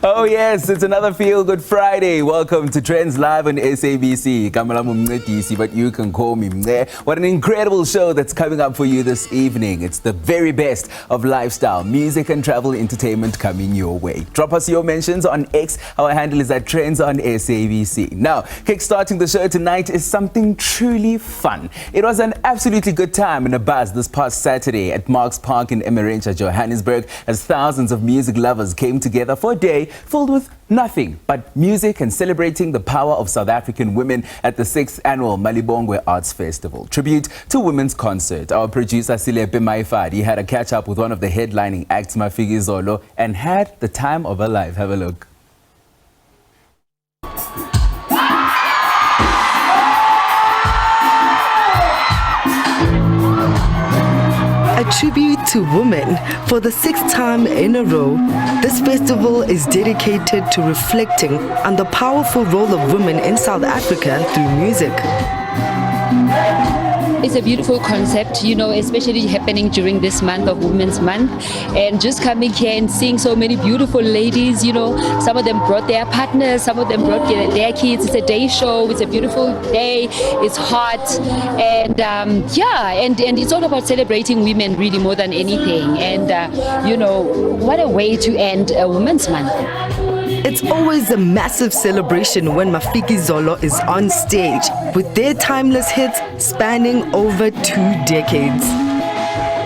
Oh yes, it's another Feel Good Friday. Welcome to Trendz Live on SABC. But you can call me Mne. What an incredible show that's coming up for you this evening. It's the very best of lifestyle, music and travel entertainment coming your way. Drop us your mentions on X. Our handle is at Trendz on SABC. Now, kickstarting the show tonight is something truly fun. It was an absolutely good time and a buzz this past Saturday at Marks Park in Emmarentia, Johannesburg, as thousands of music lovers came together for a day filled with nothing but music and celebrating the power of South African women at the 6th annual Malibongwe Arts Festival. Tribute to Women's Concert. Our producer Silepe Maifadi had a catch up with one of the headlining acts, Mafikizolo, and had the time of her life. Have a look. A tribute to women. For the 6th time in a row, this festival is dedicated to reflecting on the powerful role of women in South Africa through music. It's a beautiful concept, you know, especially happening during this month of Women's Month. And just coming here and seeing so many beautiful ladies, you know, some of them brought their partners, some of them brought their kids. It's a day show, it's a beautiful day, it's hot. And and it's all about celebrating women really more than anything. And, you know, what a way to end a Women's Month. It's always a massive celebration when Mafikizolo is on stage with their timeless hits spanning over 2 decades.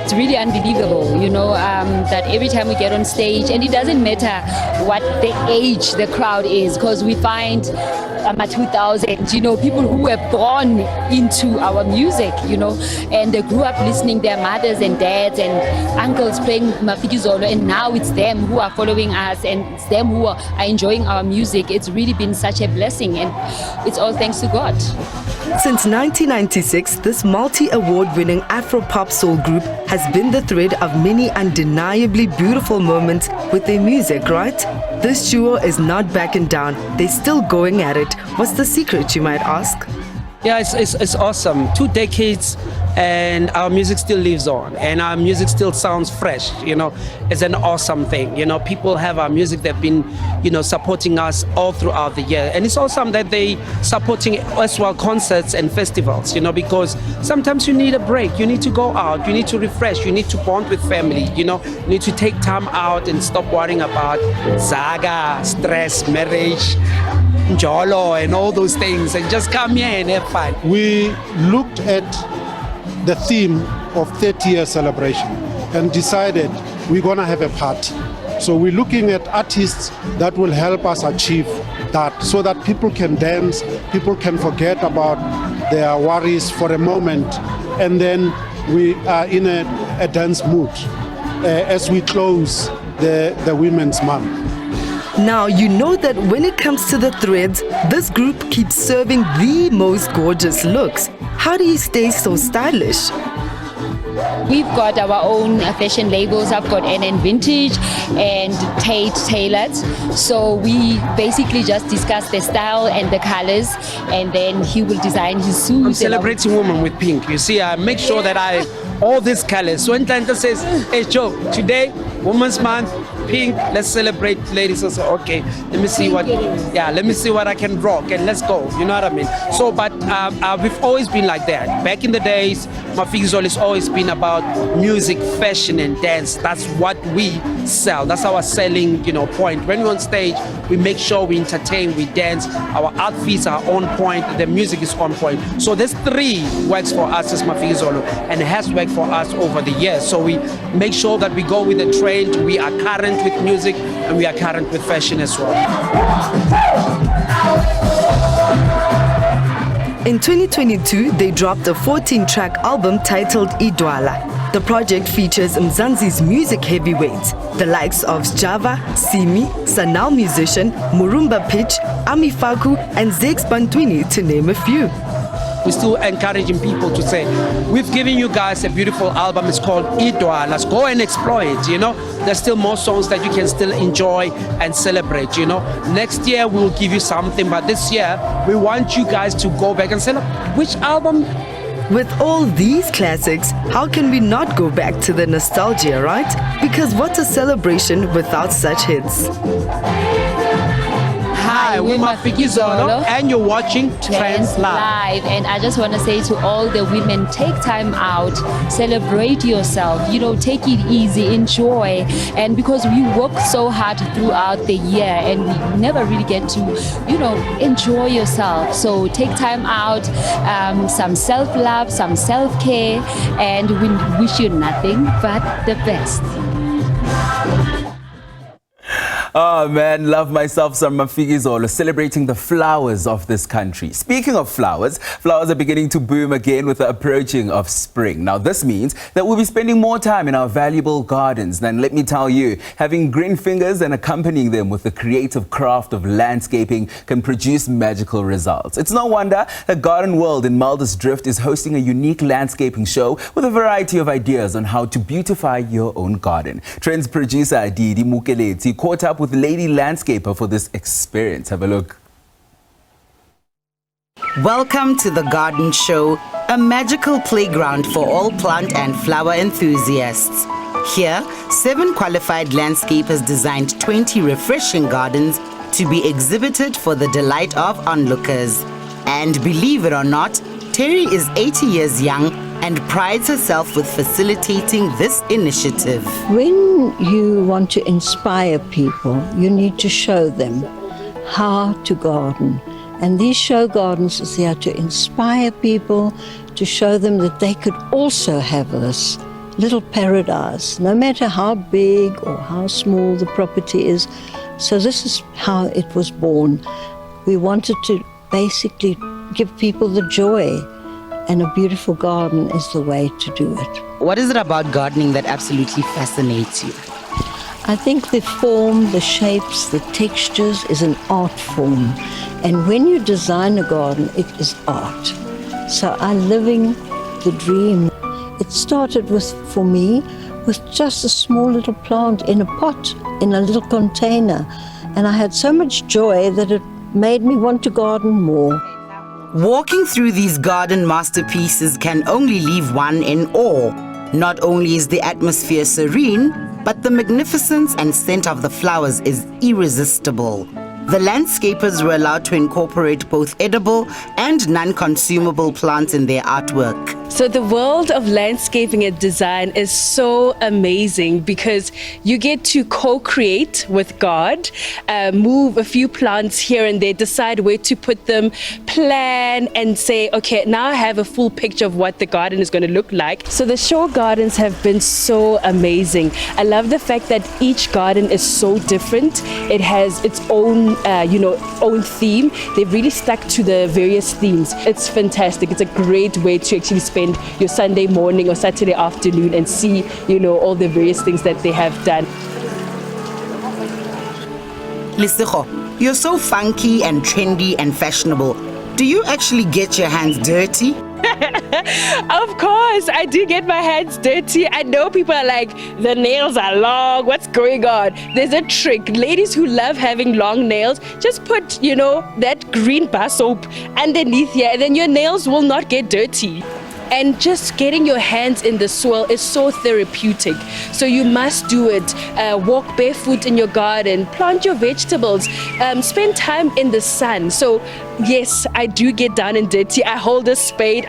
It's really unbelievable, you know, that every time we get on stage, and it doesn't matter what the age the crowd is, because we find 2000, you know, people who were born into our music, you know, and they grew up listening, their mothers and dads and uncles playing Mafikizolo, and now it's them who are following us and it's them who are enjoying our music. It's really been such a blessing, and it's all thanks to God. Since 1996, this multi-award-winning Afro-pop soul group has been the thread of many undeniably beautiful moments with their music, right? This duo is not backing down. They're still going at it. What's the secret, you might ask? Yeah, it's awesome. 2 decades and our music still lives on and our music still sounds fresh, you know. It's an awesome thing, you know. People have our music, they've been, you know, supporting us all throughout the year, and it's awesome that they supporting as well concerts and festivals, you know, because sometimes you need a break, you need to go out, you need to refresh, you need to bond with family, you know, you need to take time out and stop worrying about zaga, stress, marriage, Jolo and all those things, and just come here and have fun. We looked at the theme of 30-year celebration and decided we're going to have a party. So we're looking at artists that will help us achieve that, so that people can dance, people can forget about their worries for a moment, and then we are in a dance mood as we close the Women's Month. Now, you know that when it comes to the threads, this group keeps serving the most gorgeous looks. How do you stay so stylish? We've got our own fashion labels. I've got NN Vintage and Tate Tailored. So we basically just discuss the style and the colors, and then he will design his suits. I'm celebrating women with pink. You see, I make sure that all these colors. So when Tlanta says, hey Joe, today, Women's Month, pink, let's celebrate ladies. I say, okay, let me see what I can rock, and let's go. You know what I mean? So, but we've always been like that. Back in the days, Mafikizolo has always been about music, fashion, and dance. That's what we sell. That's our selling, you know, point. When we're on stage, we make sure we entertain, we dance. Our outfits are on point. The music is on point. So this 3 works for us as Mafikizolo, and it has worked for us over the years. So we make sure that we go with the trend. We are current with music, and we are current with fashion as well. In 2022, they dropped a 14-track album titled Idwala. The project features Mzansi's music heavyweights, the likes of Java, Simi, Sanal Musician, Murumba Pitch, Ami Faku, and Zex Bantwini, to name a few. we're still encouraging people to say, we've given you guys a beautiful album. It's called Idwa. Let's go and explore it, you know. There's still more songs that you can still enjoy and celebrate, you know. Next year, we'll give you something, but this year, we want you guys to go back and say, look, which album? With all these classics, how can we not go back to the nostalgia, right? Because what's a celebration without such hits? Hi, we're Mafikizolo, and you're watching Trendz Live. And I just want to say to all the women, take time out, celebrate yourself, you know, take it easy, enjoy. And because we work so hard throughout the year and we never really get to, you know, enjoy yourself. So take time out, some self-love, some self-care, and we wish you nothing but the best. Oh man, love myself some Mafikizolo, celebrating the flowers of this country. Speaking of flowers, flowers are beginning to bloom again with the approaching of spring. Now this means that we'll be spending more time in our valuable gardens. And let me tell you, having green fingers and accompanying them with the creative craft of landscaping can produce magical results. It's no wonder that Garden World in Mulder's Drift is hosting a unique landscaping show with a variety of ideas on how to beautify your own garden. Trendz producer Didi Mukeletsi caught up with Lady Landscaper for this experience. Have a look. Welcome to the Garden Show, a magical playground for all plant and flower enthusiasts. Here, 7 qualified landscapers designed 20 refreshing gardens to be exhibited for the delight of onlookers. And believe it or not, Terry is 80 years young and prides herself with facilitating this initiative. When you want to inspire people, you need to show them how to garden. And these show gardens is there to inspire people, to show them that they could also have this little paradise, no matter how big or how small the property is. So this is how it was born. We wanted to basically give people the joy, and a beautiful garden is the way to do it. What is it about gardening that absolutely fascinates you? I think the form, the shapes, the textures is an art form. And when you design a garden, it is art. So I'm living the dream. It started with, for me, with just a small little plant in a pot, in a little container. And I had so much joy that it made me want to garden more. Walking through these garden masterpieces can only leave one in awe. Not only is the atmosphere serene, but the magnificence and scent of the flowers is irresistible. The landscapers were allowed to incorporate both edible and non-consumable plants in their artwork. So the world of landscaping and design is so amazing because you get to co-create with God, move a few plants here and there, decide where to put them, plan and say, okay, now I have a full picture of what the garden is going to look like. So the show gardens have been so amazing. I love the fact that each garden is so different. It has its own, own theme. They've really stuck to the various themes. It's fantastic. It's a great way to actually spend your Sunday morning or Saturday afternoon and see, all the various things that they have done. Lisego, you're so funky and trendy and fashionable. Do you actually get your hands dirty? Of course, I do get my hands dirty. I know people are like, the nails are long, what's going on? There's a trick. Ladies who love having long nails, just put, that green bar soap underneath here, and then your nails will not get dirty. And just getting your hands in the soil is so therapeutic. So you must do it. Walk barefoot in your garden, plant your vegetables, spend time in the sun. So yes, I do get down and dirty. I hold a spade.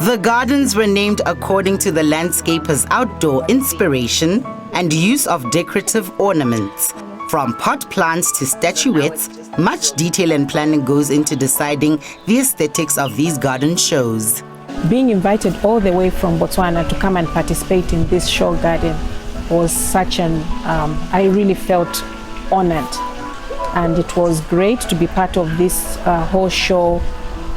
The gardens were named according to the landscaper's outdoor inspiration and use of decorative ornaments. From pot plants to statuettes, much detail and planning goes into deciding the aesthetics of these garden shows. Being invited all the way from Botswana to come and participate in this show garden was such I really felt honored. And it was great to be part of this whole show,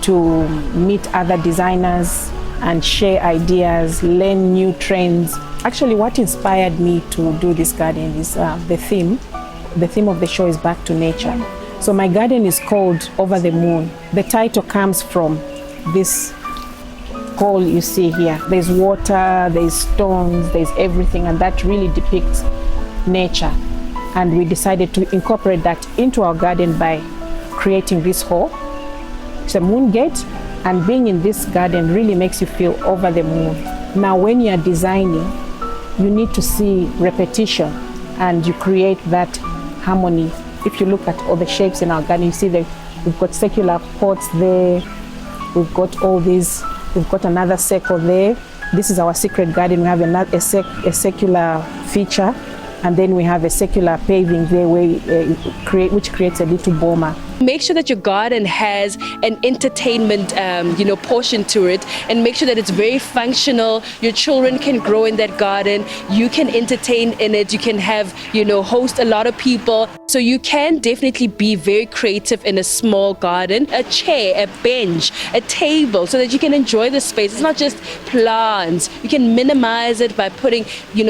to meet other designers and share ideas, learn new trends. Actually, what inspired me to do this garden is the theme. The theme of the show is Back to Nature. So my garden is called Over the Moon. The title comes from this hole you see here. There's water, there's stones, there's everything, and that really depicts nature. And we decided to incorporate that into our garden by creating this hole. It's a moon gate, and being in this garden really makes you feel over the moon. Now, when you are designing, you need to see repetition, and you create that harmony. If you look at all the shapes in our garden, you see that we've got circular pots there, we've got all these, we've got another circle there. This is our secret garden. We have a circular feature, and then we have a circular paving there which creates a little boma. Make sure that your garden has an entertainment, portion to it, and make sure that it's very functional. Your children can grow in that garden. You can entertain in it. You can have, host a lot of people. So you can definitely be very creative in a small garden. A chair, a bench, a table, so that you can enjoy the space. It's not just plants. You can minimize it by putting,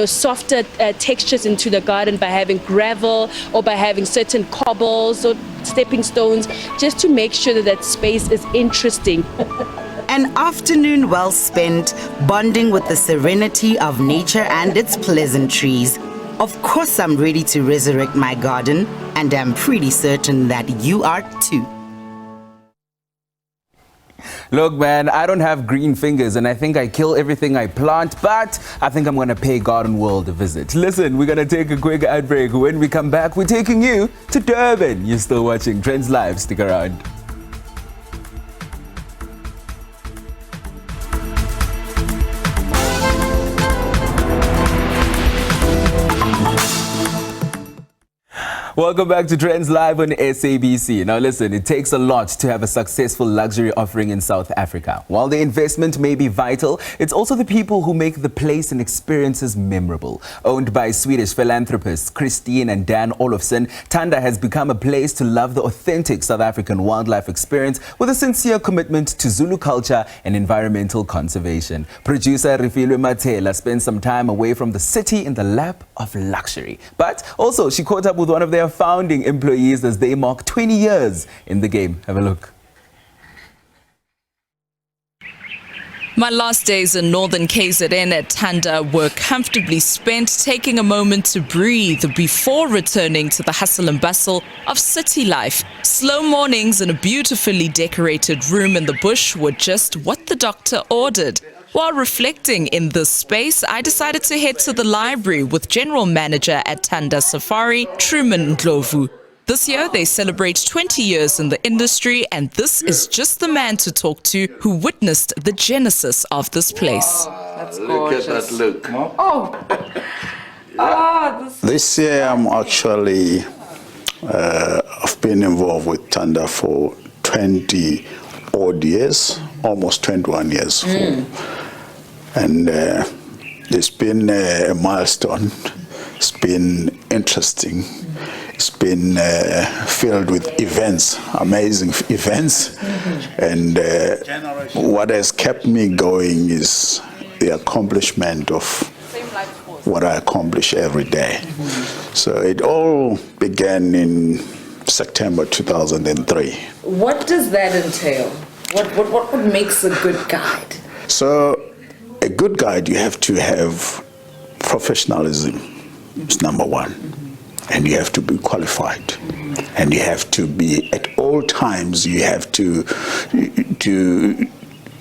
softer textures into the garden, by having gravel or by having certain cobbles or stepping stones, just to make sure that that space is interesting. An afternoon well spent bonding with the serenity of nature and its pleasantries. Of course, I'm ready to resurrect my garden, and I'm pretty certain that you are too. Look, man, I don't have green fingers, and I think I kill everything I plant, but I think I'm going to pay Garden World a visit. Listen, we're going to take a quick ad break. When we come back, we're taking you to Durban. You're still watching Trendz Live. Stick around. Welcome back to Trendz Live on SABC. Now listen, it takes a lot to have a successful luxury offering in South Africa. While the investment may be vital, it's also the people who make the place and experiences memorable. Owned by Swedish philanthropists Christine and Dan Olofsson, Tanda has become a place to love the authentic South African wildlife experience with a sincere commitment to Zulu culture and environmental conservation. Producer Rifilwe Matela spent some time away from the city in the lap of luxury. But also, she caught up with one of their founding employees as they mark 20 years in the game. Have a look. My last days in northern KZN at Tanda were comfortably spent taking a moment to breathe before returning to the hustle and bustle of city life. Slow mornings in a beautifully decorated room in the bush were just what the doctor ordered. While reflecting in this space, I decided to head to the library with General Manager at Tanda Safari, Truman Ndlovu. This year, they celebrate 20 years in the industry, and this is just the man to talk to who witnessed the genesis of this place. That's gorgeous. Look at that look. This year, I'm actually, I've been involved with Tanda for 20 odd years, almost 21 years. And it's been a milestone. It's been interesting. It's been filled with events, amazing events. And what has kept me going is the accomplishment of what I accomplish every day. So it all began in September 2003. What does that entail? What makes a good guide? So a good guide, you have to have professionalism. It's number one. And you have to be qualified. And you have to be, at all times, you have to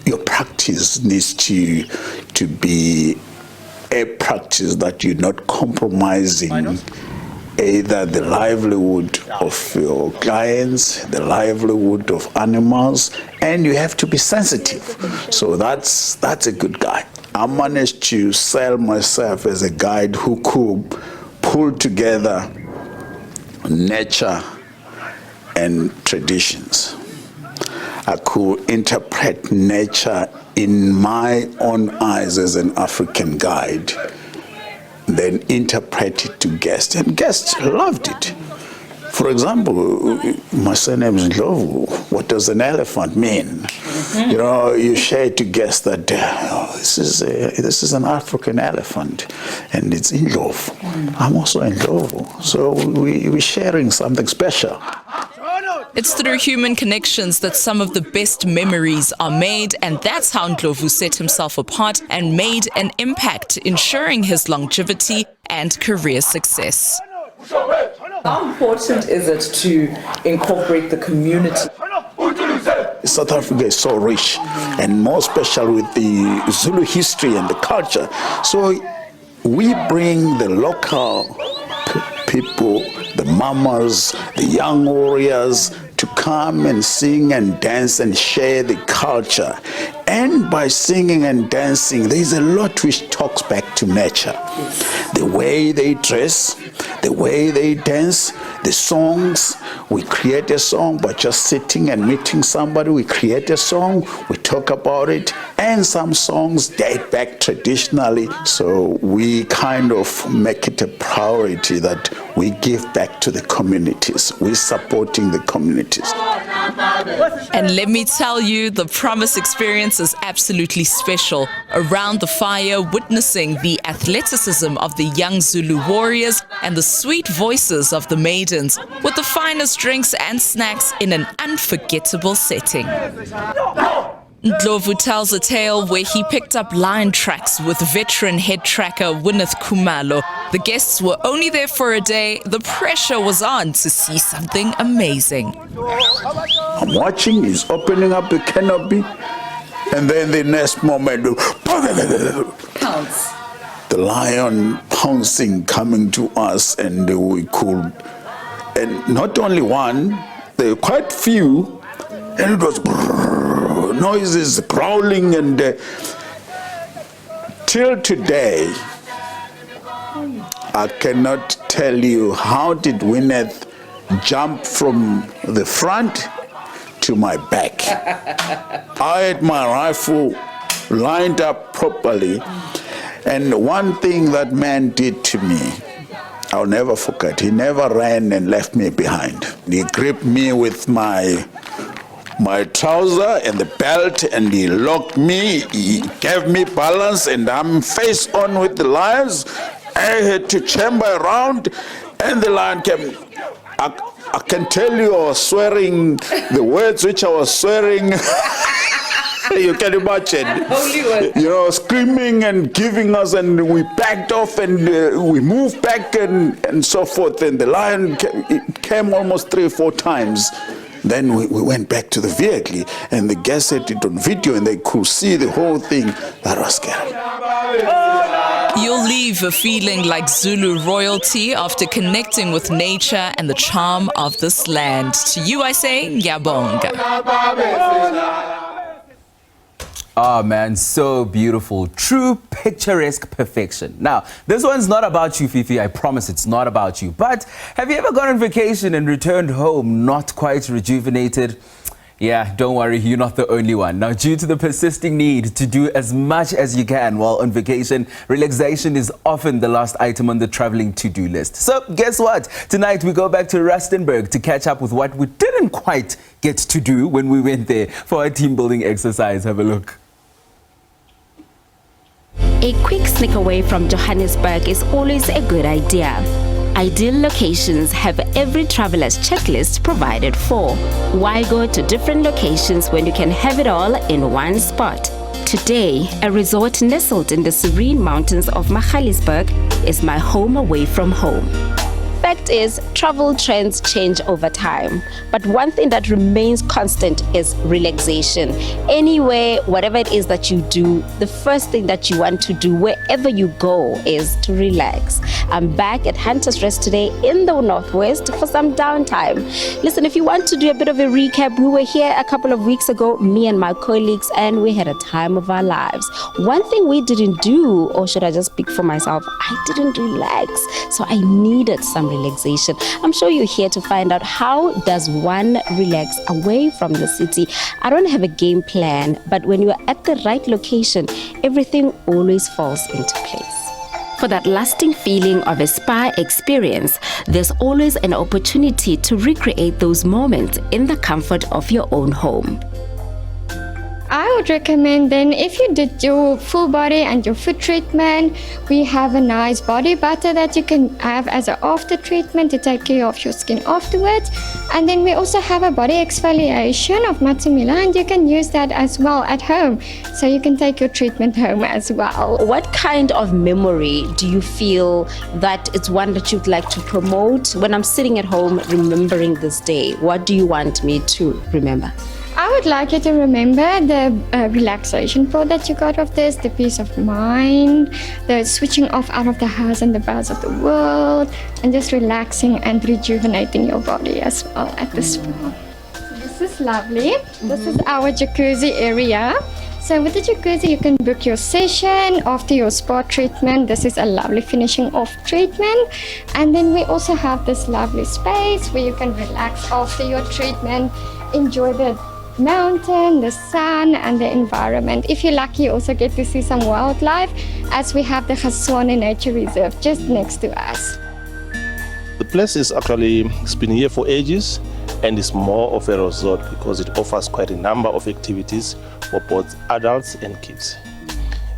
your practice needs to be a practice that you're not compromising either the livelihood of your clients, the livelihood of animals, and you have to be sensitive. So that's a good guide. I managed to sell myself as a guide who could pull together nature and traditions. I could interpret nature in my own eyes as an African guide, then interpret it to guests, and guests loved it. For example, my surname is Ndlovu. What does an elephant mean? You know, you share to guests that this is an African elephant, and it's Ndlovu. I'm also Ndlovu, so we're sharing something special. It's through human connections that some of the best memories are made, and that's how Ndlovu set himself apart and made an impact, ensuring his longevity and career success. How important is it to incorporate the community? South Africa is so rich, and more special with the Zulu history and the culture. So we bring the local people, the mamas, the young warriors, to come and sing and dance and share the culture. And by singing and dancing, there's a lot which talks back to nature. The way they dress, the way they dance, the songs. We create a song by just sitting and meeting somebody. We create a song, we talk about it, and some songs date back traditionally. So we kind of make it a priority that we give back to the communities. We're supporting the communities. And let me tell you, the Promise experience is absolutely special. Around the fire, witnessing the athleticism of the young Zulu warriors and the sweet voices of the maidens, with the finest drinks and snacks in an unforgettable setting. Ndlovu tells a tale where he picked up lion tracks with veteran head tracker Winneth Khumalo. The guests were only there for a day. The pressure was on to see something amazing. I'm watching, he's opening up the canopy, and then the next moment, Pounce. the lion pouncing, coming to us, and we could, and not only one, there were quite few, and it was noises, growling, and till today, I cannot tell you how did Winneth jump from the front to my back. I had my rifle lined up properly, and one thing that man did to me, I'll never forget. He never ran and left me behind. He gripped me with my trouser and the belt, and he locked me, he gave me balance, and I'm face on with the lions. I had to chamber around, and the lion came. I can tell you I was swearing the words which I was swearing. You can imagine. You know, screaming and giving us, and we backed off, and we moved back, and so forth. And the lion came almost 3 or 4 times. Then we went back to the vehicle, and the guests had it on video, and they could see the whole thing. That was scary. You'll leave a feeling like Zulu royalty after connecting with nature and the charm of this land. To you I say, ngiyabonga. Oh man, so beautiful. True picturesque perfection. Now, this one's not about you, Fifi. I promise it's not about you. But have you ever gone on vacation and returned home not quite rejuvenated? Yeah, don't worry, you're not the only one. Now, due to the persisting need to do as much as you can while on vacation, relaxation is often the last item on the traveling to-do list. So, guess what? Tonight, we go back to Rustenburg to catch up with what we didn't quite get to do when we went there for a team-building exercise. Have a look. A quick sneak away from Johannesburg is always a good idea. Ideal locations have every traveler's checklist provided for. Why go to different locations when you can have it all in one spot? Today, a resort nestled in the serene mountains of Magaliesburg is my home away from home. Fact is, travel trends change over time, but one thing that remains constant is relaxation. Anywhere, whatever it is that you do, the first thing that you want to do wherever you go is to relax. I'm back at Hunter's Rest today in the Northwest for some downtime. Listen, if you want to do a bit of a recap, we were here a couple of weeks ago, me and my colleagues, and we had a time of our lives. One thing we didn't do, or should I just speak for myself, I didn't relax, so I needed some relaxation. I'm sure you're here to find out how does one relax away from the city. I don't have a game plan, but when you're at the right location, everything always falls into place. For that lasting feeling of a spa experience, there's always an opportunity to recreate those moments in the comfort of your own home. I would recommend then, if you did your full body and your foot treatment, we have a nice body butter that you can have as an after treatment to take care of your skin afterwards. And then we also have a body exfoliation of Matsumila, and you can use that as well at home. So you can take your treatment home as well. What kind of memory do you feel that it's one that you'd like to promote? When I'm sitting at home remembering this day, what do you want me to remember? I would like you to remember the relaxation part that you got of this, the peace of mind, the switching off out of the house and the buzz of the world, and just relaxing and rejuvenating your body as well at the spa. This is lovely. This is our jacuzzi area. So with the jacuzzi, you can book your session after your spa treatment. This is a lovely finishing off treatment. And then we also have this lovely space where you can relax after your treatment, enjoy the mountain, the sun, and the environment. If you're lucky, you also get to see some wildlife, as we have the Gaswane Nature Reserve just next to us. The place is actually, it's been here for ages, and it's more of a resort because it offers quite a number of activities for both adults and kids.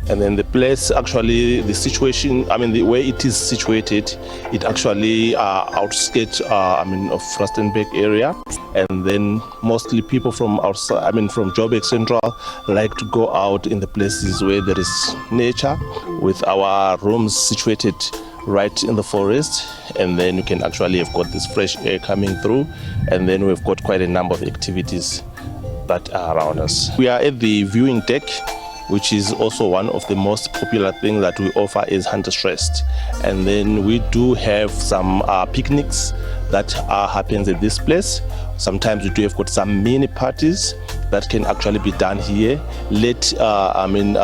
And then the place, actually, the situation, the way it is situated, it actually outskirts, of Rustenburg area. And then mostly people from outside, from Joburg Central, like to go out in the places where there is nature, with our rooms situated right in the forest. And then you can actually have got this fresh air coming through. And then we've got quite a number of activities that are around us. We are at the viewing deck, which is also one of the most popular things that we offer is Hunter's Rest. And then we do have some picnics that happens at this place. Sometimes we do have got some mini parties that can actually be done here.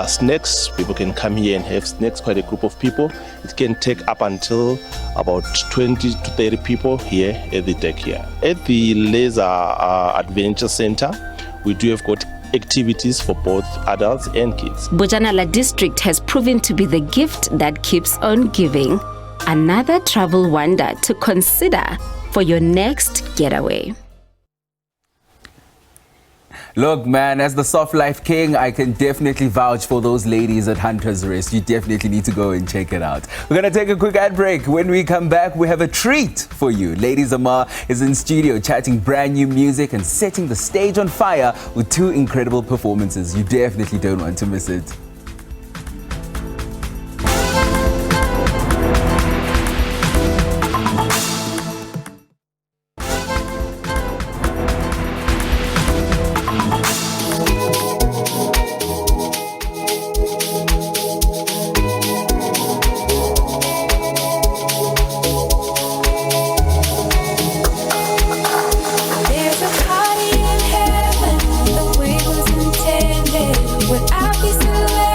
Snacks, people can come here and have snacks, quite a group of people. It can take up until about 20 to 30 people here at the deck here. At the Laser Adventure Center, we do have got activities for both adults and kids. Bojanala district has proven to be the gift that keeps on giving. Another travel wonder to consider for your next getaway. Look, man, as the soft life king, I can definitely vouch for those ladies at Hunter's Rest. You definitely need to go and check it out. We're going to take a quick ad break. When we come back, we have a treat for you. Lady Zamar is in studio chatting brand new music and setting the stage on fire with two incredible performances. You definitely don't want to miss it. Would I be celebrating?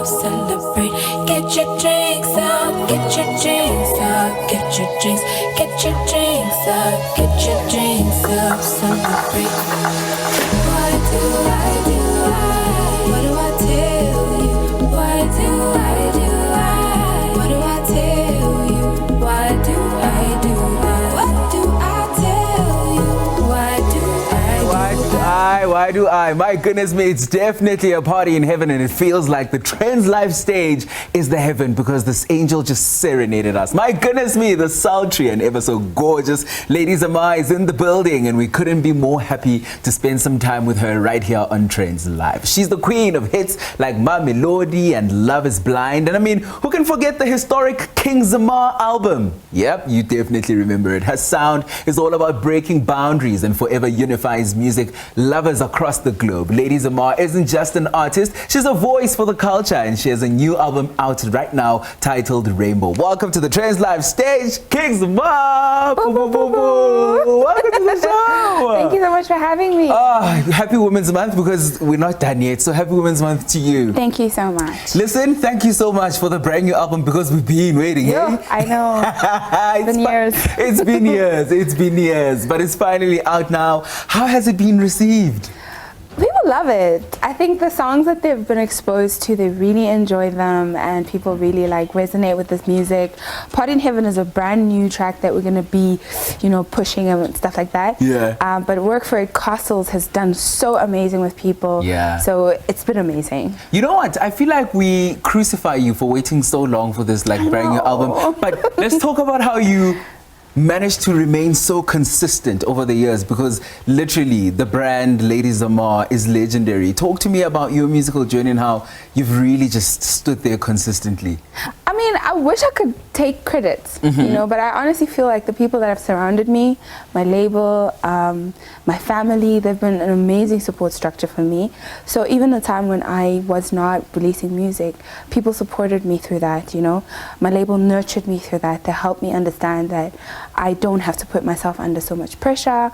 celebrate. Get your drinks up, get your drinks up, get your drinks, get your drinks up, get your drinks up, celebrate. What do I do? What do I tell you? What do I do? What do I tell you? What do I do? What do I tell you? What do I do? Why do I? My goodness me, it's definitely a party in heaven, and it feels like the Trendz live stage is the heaven because this angel just serenaded us. My goodness me, the sultry and ever so gorgeous Lady Zamar is in the building, and we couldn't be more happy to spend some time with her right here on Trendz Live. She's the queen of hits like My Melody and Love is Blind. And I mean, who can forget the historic King Zamar album? Yep, you definitely remember it. Her sound is all about breaking boundaries and forever unifies music lovers across the globe. Lady Zamar isn't just an artist, she's a voice for the culture, and she has a new album out right now titled Rainbow. Welcome to the Trendz Live stage, King Zamar! Boo, boo, boo, boo. Welcome to the show! Thank you so much for having me. Happy Women's Month, because we're not done yet, so happy Women's Month to you. Thank you so much. Listen, thank you so much for the brand new album, because we've been waiting, eh? I know. It's been years. It's been years. It's been years, but it's finally out now. How has it been received? People love it. I think the songs that they've been exposed to, they really enjoy them, and people really like resonate with this music. Party in Heaven is a brand new track that we're going to be, pushing and stuff like that. Yeah. But Work for It Castles has done so amazing with people. Yeah. So it's been amazing. You know what? I feel like we crucify you for waiting so long for this brand new album. But let's talk about how you managed to remain so consistent over the years, because literally the brand Lady Zamar is legendary. Talk to me about your musical journey and how you've really just stood there consistently. I mean, I wish I could take credit, but I honestly feel like the people that have surrounded me, my label, my family, they've been an amazing support structure for me. So even the time when I was not releasing music, people supported me through that, My label nurtured me through that. They helped me understand that I don't have to put myself under so much pressure.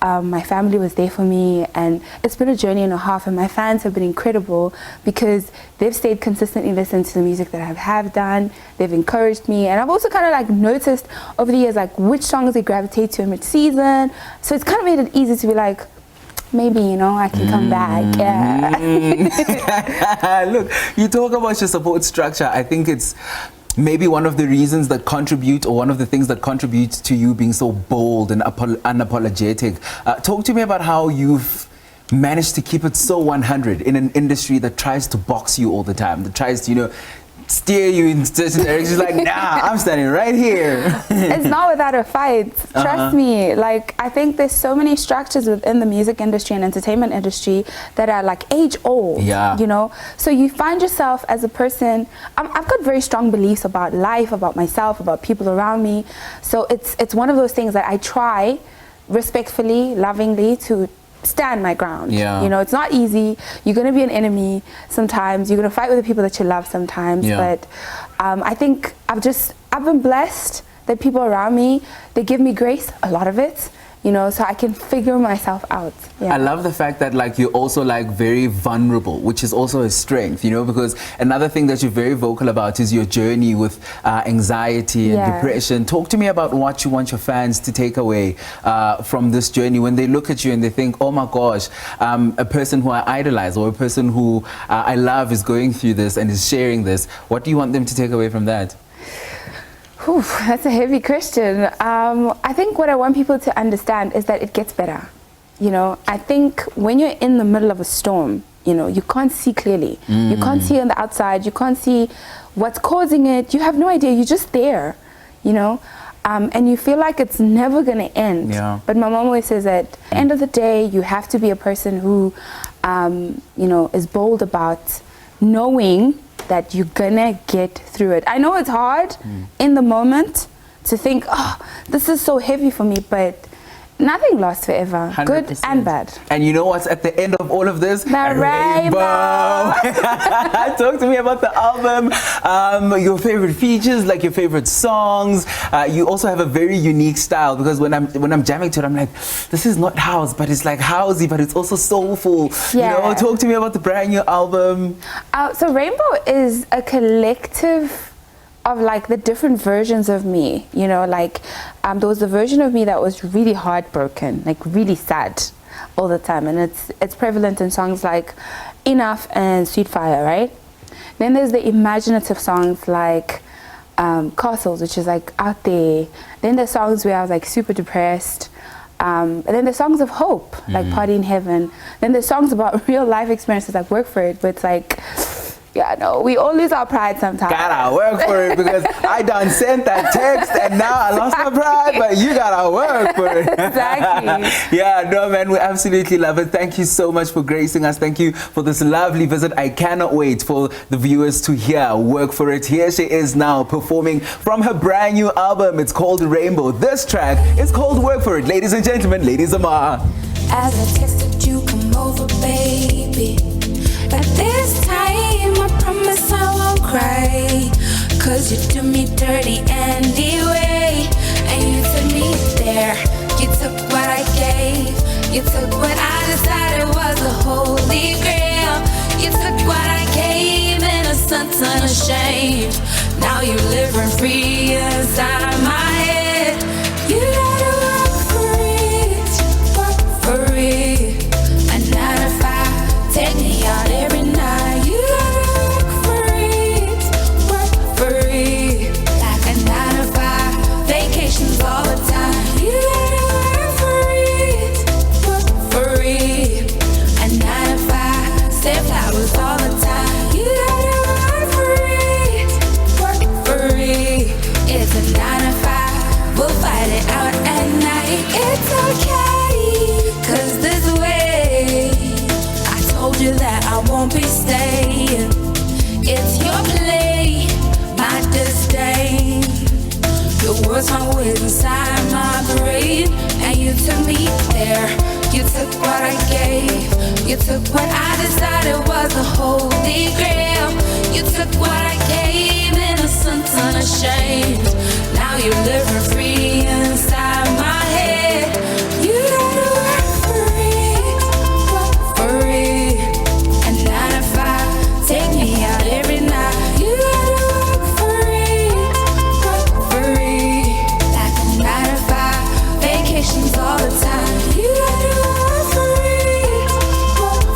My family was there for me, and it's been a journey and a half, and my fans have been incredible because they've stayed consistently listening to the music that I have done. They've encouraged me, and I've also kind of like noticed over the years like which songs they gravitate to in which season. So it's kind of made it easy to be like, maybe, I can come back. Yeah. Look, you talk about your support structure. I think it's maybe one of the reasons that contribute, or one of the things that contributes to you being so bold and unapologetic. Talk to me about how you've managed to keep it so 100 in an industry that tries to box you all the time, that tries to, steer you in certain directions. Like, nah, I'm standing right here. It's not without a fight. Trust me. Like, I think there's so many structures within the music industry and entertainment industry that are like age old. Yeah. So you find yourself as a person. I've got very strong beliefs about life, about myself, about people around me. So it's one of those things that I try respectfully, lovingly to stand my ground. Yeah. It's not easy. You're going to be an enemy sometimes. You're going to fight with the people that you love sometimes. Yeah. But I think I've been blessed that people around me, they give me grace, a lot of it, so I can figure myself out. Yeah. I love the fact that you're also very vulnerable, which is also a strength, because another thing that you're very vocal about is your journey with anxiety and depression. Talk to me about what you want your fans to take away from this journey when they look at you and they think, oh my gosh, a person who I idolize or a person who I love is going through this and is sharing this. What do you want them to take away from that? Whew, that's a heavy question. I think what I want people to understand is that it gets better. I think when you're in the middle of a storm, you can't see clearly. You can't see on the outside. You can't see what's causing it. You have no idea. You're just there, and you feel like it's never going to end. Yeah. But my mom always says that at the end of the day, you have to be a person who, is bold about knowing that you're gonna get through it. I know it's hard in the moment to think, oh, this is so heavy for me, but Nothing lasts forever. 100%. Good and bad. And you know what's at the end of all of this? The rainbow. Talk to me about the album, your favorite features, like your favorite songs. You also have a very unique style, because when I'm jamming to it, I'm like, this is not house, but it's like housey, but it's also soulful. Yeah. You know, talk to me about the brand new album. So Rainbow is a collective of like the different versions of me, you know, like there was a version of me that was really heartbroken, like really sad all the time, and it's prevalent in songs like Enough and Sweet Fire, right? Then there's the imaginative songs like Castles, which is like out there. Then there's songs where I was like super depressed, and then there's songs of hope, like Party in Heaven. Then there's songs about real life experiences like Work for It, but it's like, yeah, no, we all lose our pride sometimes. Gotta work for it, because I done sent that text and now I lost my pride, but you gotta work for it. Exactly. Yeah, no, man, we absolutely love it. Thank you so much for gracing us. Thank you for this lovely visit. I cannot wait for the viewers to hear Work for It. Here she is now performing from her brand new album. It's called Rainbow. This track is called Work for It. Ladies and gentlemen, Lady Zamar. As I texted you, come over, baby. But this time I promise I won't cry, 'cause you do me dirty anyway. And you took me there, you took what I gave, you took what I decided was the holy grail. You took what I gave, innocent, unashamed. Now you live rent free inside my head. You gotta work for it, work for it. A 9 to 5, take me out every night. You gotta work for it, like a 9 to 5, vacations all the time. You gotta work for it, a 9 to 5, save flowers all the time. You gotta work for it, it's a 9 to 5, we'll fight it out at night. It's okay, 'cause this way, I told you that I won't be staying. It's your play, my disdain. Your words hung with inside my brain, and you took me there. You took what I gave, you took what I decided was the holy grail. You took what I gave, innocent, unashamed. Now you're living free inside my head. You gotta work for it, a 9 to 5, take me out every night. You gotta work for it, like a 9 to 5, vacations all the time. You gotta work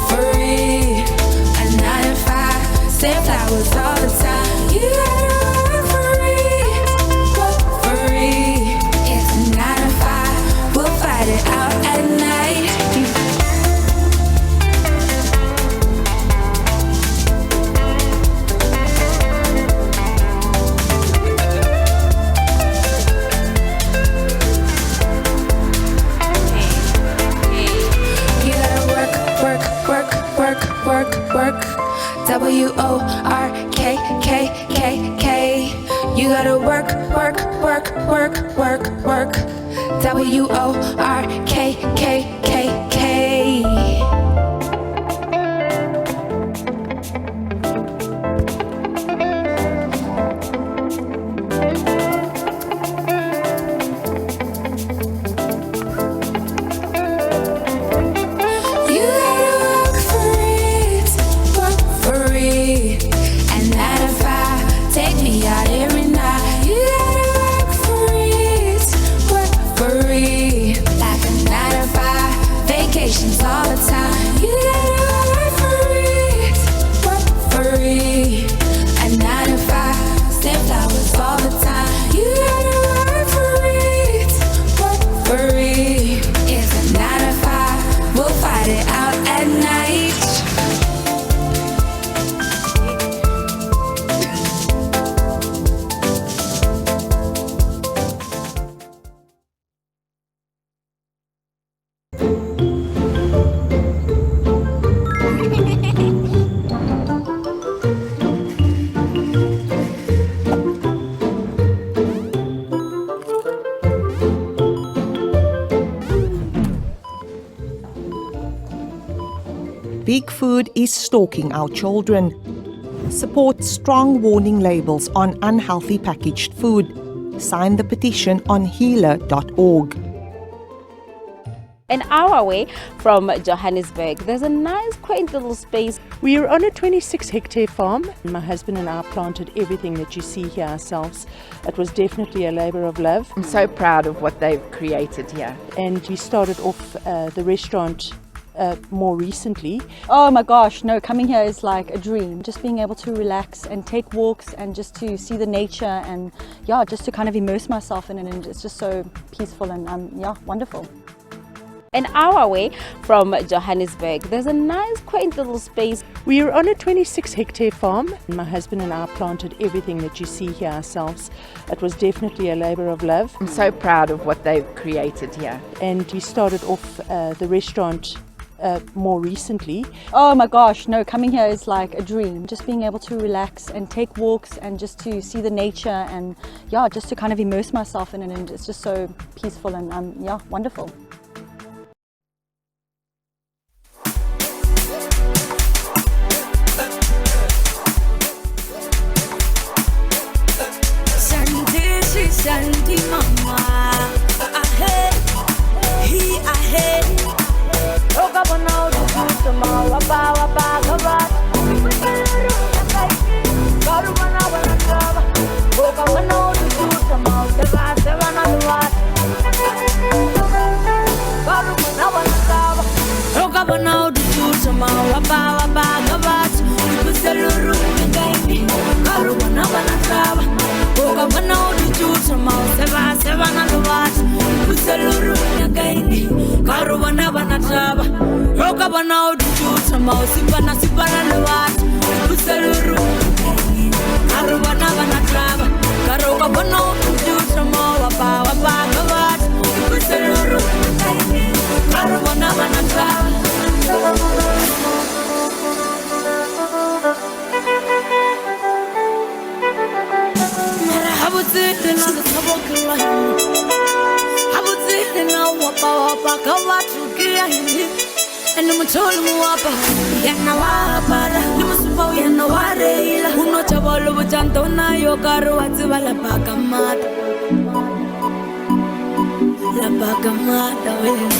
for it, a 9 to 5, save flowers all the time. You gotta work for it, it's a 9 to 5, we'll fight it out at night. You gotta work. WORK. You gotta work. WORK. You gotta work for it, and 9 to 5, take me out every night. You gotta work for it, like a 9 to 5, fake food is stalking our children. Support strong warning labels on unhealthy packaged food. Sign the petition on healer.org. An hour away from Johannesburg, there's a nice, quaint little space. We are on a 26-hectare farm. My husband and I planted everything that you see here ourselves. It was definitely a labor of love. I'm so proud of what they've created here. And we started off the restaurant more recently. Oh my gosh, no, coming here is like a dream. Just being able to relax and take walks and just to see the nature and yeah, just to kind of immerse myself in it, and it's just so peaceful and yeah, wonderful. An hour away from Johannesburg, there's a nice, quaint little space. We are on a 26-hectare farm. My husband and I planted everything that you see here ourselves. It was definitely a labor of love. I'm so proud of what they've created here. And we started off the restaurant more recently. Oh my gosh, no, coming here is like a dream. Just being able to relax and take walks and just to see the nature and yeah, just to kind of immerse myself in it, and it's just so peaceful and yeah, wonderful. Shandesh, mama, ahead, he ahead. Oka banao du tama wapa wapa gabat. Garu banao banao. Oka banao du tama deva deva na duat. Garu banao banao. Oka banao du tama wapa wapa gabat. Kuseluru ngai. Garu banao banao. Oka banao du tama deva deva na duat. Kuseluru ngai. Garu banao banao. Roka banao du tama sibana sibana lewat. Kuseluru garu banao banao. Garoka banao du tama wapa wapa gabat. Kuseluru garu banao banao. And I'm told me wapa, yana wapara, nimusupa yana wareila. Uno chabolo bujantona yokaru waziva la pakamata, la pakamata wena.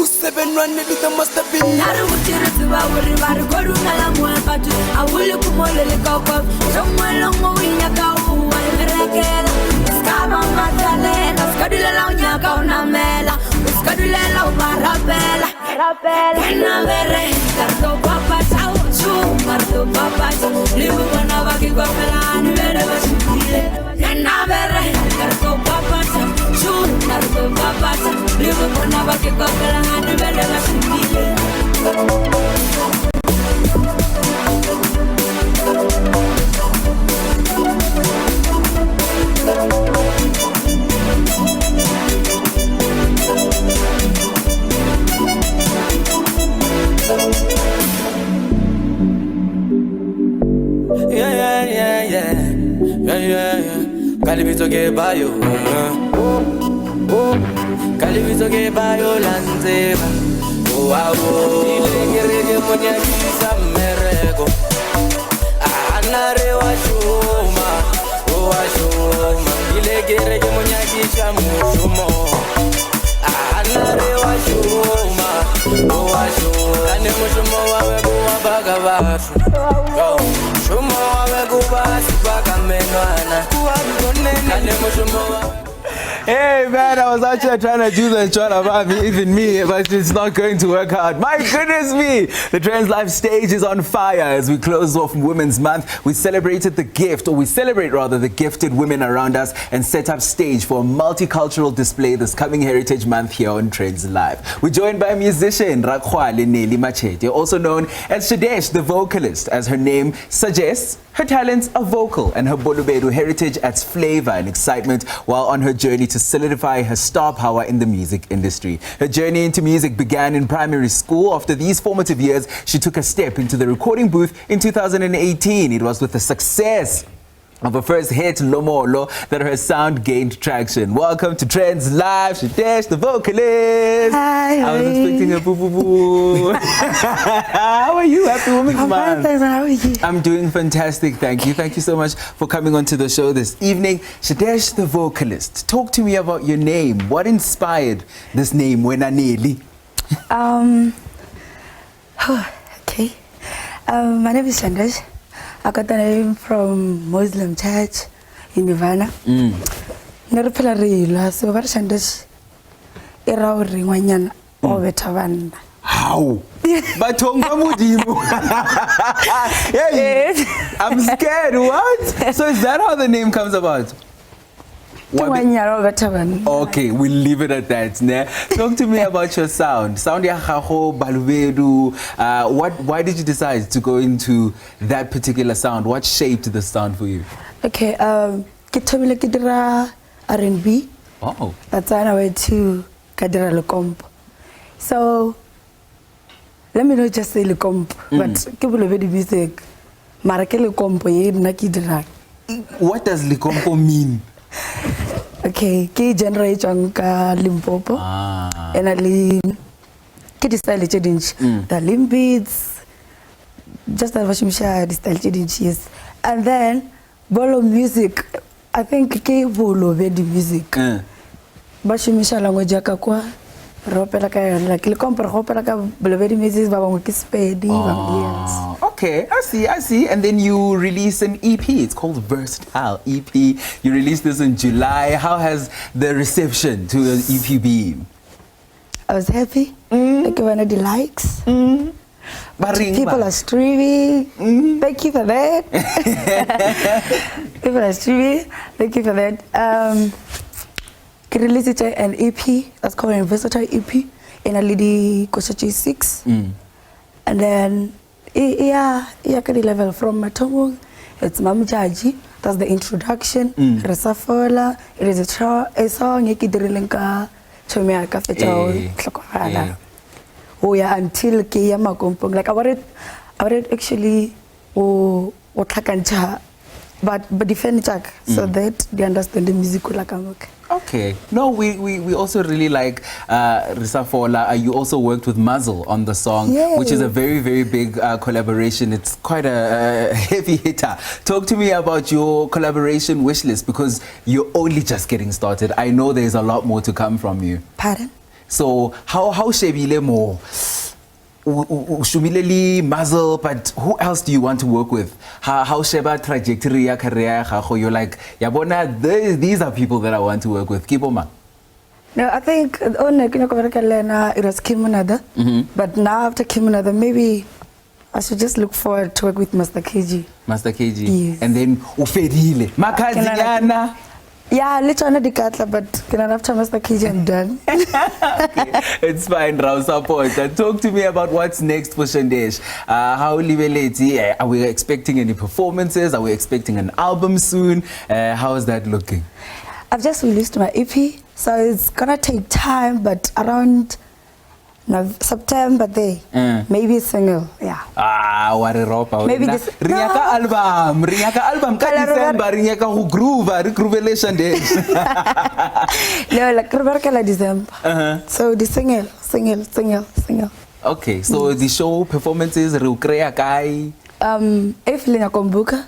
Seven run it the must have been. Naru mutira ziva wuri varu koru nala muepatu. Awuli kumole le koko, somwe longo winya kau walemerekela. Skaba matalena, skadule la unya kau namela. Skadule la ubarabela, rabela. Ena vere, karto papa chao, chu karto papa chao. Limu wana vaki kwa pela ni vere vashikile. Ena vere, karto papa chao, chu karto papa chao. Limu wana vaki kwa pela ni vere vashikile. Kalibito ke bayo, kalibito ke bayo lanzeba. Wow, ilengere monya kisa merego. Anare washuma, washuma. Ilengere monya kisa mushumo. Anare washuma, washuma. Ane mushumo wawe kuwa bagavasu. Mushumo wawe kuwa sipakamenwana. Ane mushumo wawe. Hey man, I was out here trying to do the shot about me, even me, but it's not going to work out. My goodness me! The Trendz Live stage is on fire as we close off Women's Month. We celebrated the gift, or we celebrate rather, the gifted women around us and set up stage for a multicultural display this coming Heritage Month here on Trendz Live. We're joined by musician Rakhwale Neli Machete, also known as Shandesh, the vocalist. As her name suggests, her talents are vocal and her Bolubedu heritage adds flavor and excitement while on her journey to solidify her star power in the music industry. Her journey into music began in primary school. After these formative years, she took a step into the recording booth in 2018. It was with the success of her first hit, Lomolo, that her sound gained traction. Welcome to Trendz Live, Shandesh, the vocalist. Hi. I was expecting a boo-boo-boo. How are you? Happy Women's Month. How are you? I'm doing fantastic, thank you. Thank you so much for coming onto the show this evening. Shandesh, the vocalist, talk to me about your name. What inspired this name, Wenaneli? Okay. My name is Shandesh. I got the name from Muslim church in Ivana. Nerepela rila so var Shandesh era o ringwanyana o betha banna. How? Batonga Mudimu. Hey, I'm scared. What? So is that how the name comes about? Okay, we'll leave it at that. Talk to me about your sound. Sound ya gago balubedu. Why did you decide to go into that particular sound? What shaped the sound for you? Okay, ke thobile ke dira R&B. Oh. That's why I went to kadira lekompo. So let me not just say lekompo, but ke bolobedi music. Mara ke lekompo ye nna ke dira. What does lekompo mean? Okay, ke genre e tswang ka Limpopo. And ke di style tse dintsi. The limbeats, just that vashimsha di style tse dintsi, yes. And then bolo music, I think ke bolobedi music. Vashimsha language ya ka kwa ropela ka yona ke le compare ropela ka bolobedi music ba bangwe ke Sepedi yes. Okay, I see. And then you release an EP. It's called Versatile EP. You released this in July. How has the reception to the EP been? I was happy. Like when I did likes. People are streaming. Thank you for that. People are streaming. Thank you for that. I released an EP that's called a Versatile EP in a lady Koshachi 6. And then yeah, level from Matomong, it's Mam Jaji, that's the introduction. Resafola, it is a song, Yeki Drillinka, Chomia Cafetao, Tlakohala. Oh yeah, until Kiyama Kompong. Like I wanted actually what Takancha, but defend Jack so that they understand the music like Okay. No, we also really like Risafola. You also worked with Muzzle on the song, which is a very, very big collaboration. It's quite a heavy hitter. Talk to me about your collaboration wish list, because you're only just getting started. I know there's a lot more to come from you. Pardon? So how Shebile more? Shumileli, Muzzle, but who else do you want to work with? How Sheba trajectory ya career? You're like, Yabona, these are people that I want to work with. Kiboma. No, I think it was Kimunada. But now after Kimunada, maybe I should just look forward to work with Master KG. Master KG. Yes. And then Ufedile. Makaziana. Yeah, literally the catla, but after Master KG, I'm done. It's fine, Rao support. Talk to me about what's next for Shandesh. How are we expecting any performances? Are we expecting an album soon? How is that looking? I've just released my EP, so it's gonna take time, but around September there, maybe a single, yeah. What a ropa. Maybe this Rinyaka album, ka December, rinyaka hu groove Shandesh. No, like December. So the single. Okay, so the show performances, Rukrea Kai. If Lina Kombuka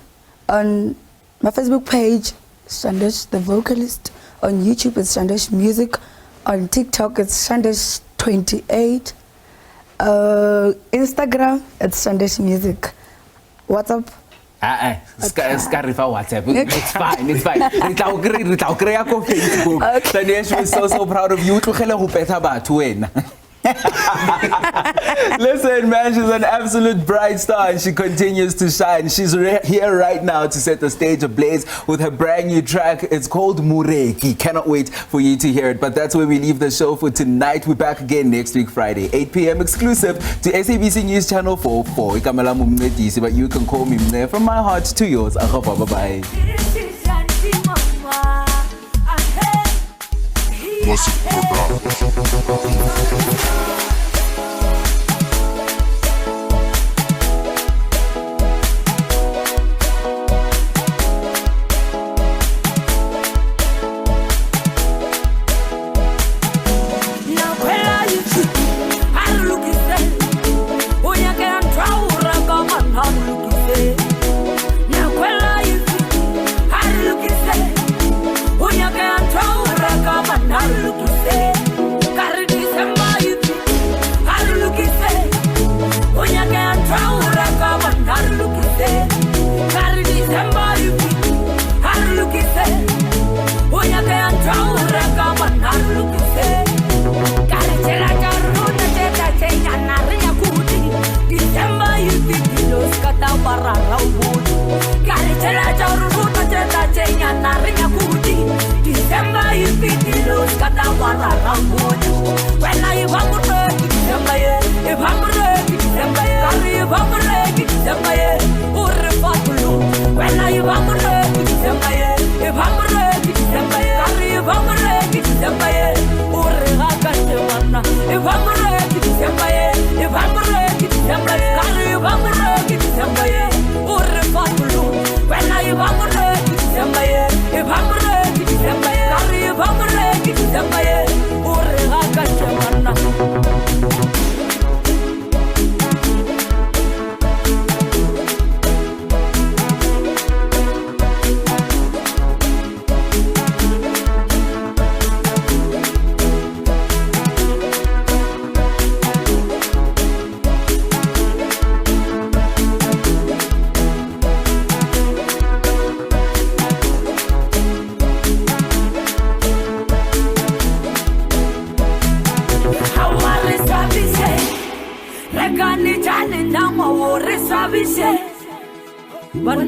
on my Facebook page, Shandesh the vocalist. On YouTube, it's Shandesh Music. On TikTok, it's Shandesh 28. Instagram, it's Shandesh Music. WhatsApp. It's fine. Shandesh, we're so proud of you. Listen, man, she's an absolute bright star and she continues to shine. She's here right now to set the stage ablaze with her brand new track. It's called Mureki. Cannot wait for you to hear it. But that's where we leave the show for tonight. We're back again next week, Friday, 8 p.m. exclusive to SABC News Channel 44. But you can call me Mne, from my heart to yours. Bye-bye.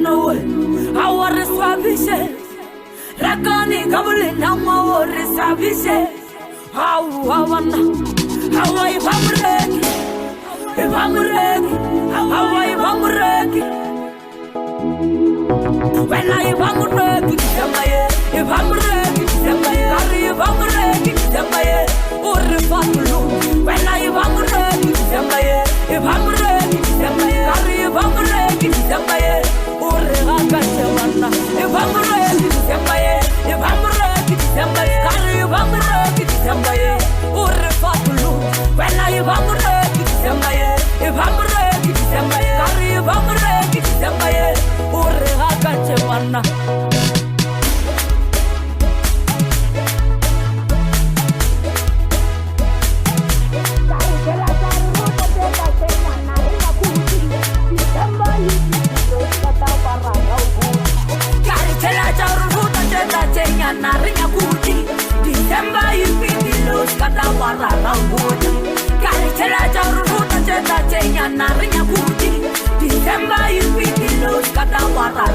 no our swabish. Rakani kabule na our swabish. How I bamreki, how I bamreki. When I bamreki, if I'm ready, if I'm ready, or if I'm alone. When I am ready, if I'm ready, if I'm ready, or if I'm ready, if I'm ready, if I'm ready, if I'm ready, or if I'm alone. When I am ready, if I'm ready, if I'm ready, or if I'm ready. Narinya kuti December ipidilos kata warara ngudi Kali chela jaruruta cheta chenya narinya kuti December ipidilos kata warara